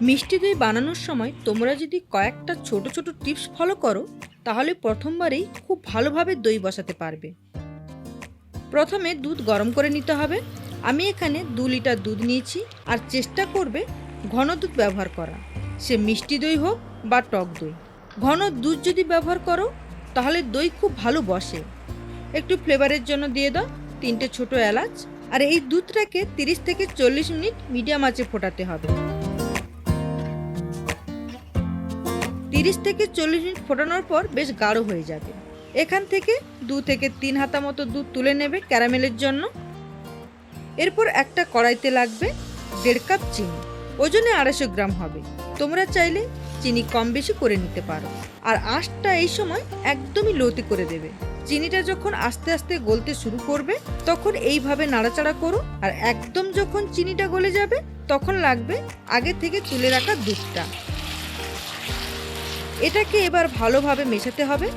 মিষ্টি দই বানানোর সময় তোমরা যদি কয়েকটা ছোট ছোট টিপস ফলো করো তাহলে প্রথমবারেই খুব ভালোভাবে দই বসাতে পারবে। প্রথমে দুধ গরম করে নিতে হবে। আমি এখানে 2 লিটার দুধ নিয়েছি, আর চেষ্টা করবে ঘন দুধ ব্যবহার করা, সে মিষ্টি দই হোক বা টক দই। ঘন দুধ যদি ব্যবহার করো তাহলে দই খুব ভালো বসে। একটু ফ্লেভারের জন্য দিয়ে দাও 3টে ছোট এলাচ। আর এই দুধটাকে 30 থেকে 40 মিনিট মিডিয়াম আঁচে ফোটাতে হবে। 30 থেকে 40 মিনিট ফোটানোর পর বেশ গাঢ় হয়ে যাবে। এখান থেকে 2 থেকে 3 হাতা মতো দুধ তুলে নেবে ক্যারামেলের জন্য। এরপর একটা কড়াইতে লাগবে 1.5 কাপ চিনি, ওজনে 250 গ্রাম হবে। তোমরা চাইলে চিনি কম বেশি করে নিতে পারো। আর আঁচটা এই সময় একদমই লোতে করে দেবে। চিনিটা যখন আস্তে আস্তে গলতে শুরু করবে তখন এইভাবে নাড়াচাড়া করো। আর একদম যখন চিনিটা গলে যাবে তখন লাগবে আগে থেকে তুলে রাখা দুধটা। এটাকে এবার ভালোভাবে মেশাতে হবে।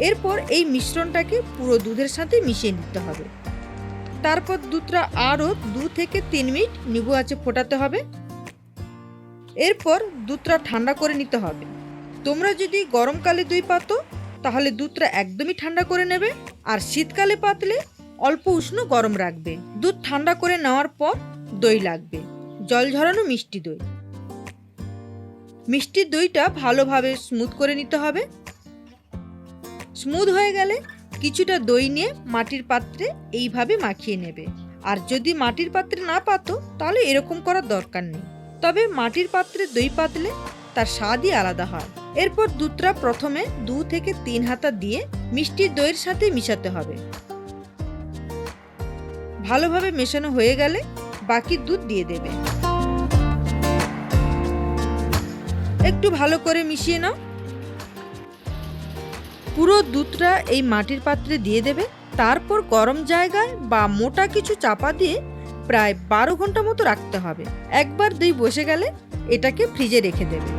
এরপর এই মিশ্রণটাকে পুরো দুধের সাথে মিশিয়ে নিতে হবে। তারপর দুধটা আরও 2 থেকে 3 মিনিট নিভু আঁচে ফোটাতে হবে। এরপর দুধটা ঠান্ডা করে নিতে হবে। তোমরা যদি গরমকালে দই পাতো তাহলে দুধটা একদমই ঠান্ডা করে নেবে, আর শীতকালে পাতলে অল্প উষ্ণ গরম রাখবে। দুধ ঠান্ডা করে নেওয়ার পর দই লাগবে, জল ঝরানো মিষ্টি দই। মিষ্টি দইটা ভালোভাবে স্মুথ করে নিতে হবে। স্মুথ হয়ে গেলে কিছুটা দই নিয়ে মাটির পাত্রে এইভাবে মাখিয়ে নেবে। আর যদি মাটির পাত্রে না পাতো তাহলে এরকম করার দরকার নেই, তবে মাটির পাত্রে দই পাতলে তার স্বাদই আলাদা হয়। এরপর দুধটা প্রথমে 2 থেকে 3 হাতা দিয়ে মিষ্টির দইয়ের সাথে মিশাতে হবে। ভালোভাবে মেশানো হয়ে গেলে বাকি দুধ দিয়ে দেবে। একটু ভালো করে মিশিয়ে নাও। পুরো দুধটা এই মাটির পাত্রে দিয়ে দেবে। তারপর গরম জায়গায় বা মোটা কিছু চাপা দিয়ে প্রায় 12 ঘন্টা মতো রাখতে হবে। একবার দই বসে গেলে এটাকে ফ্রিজে রেখে দেবে।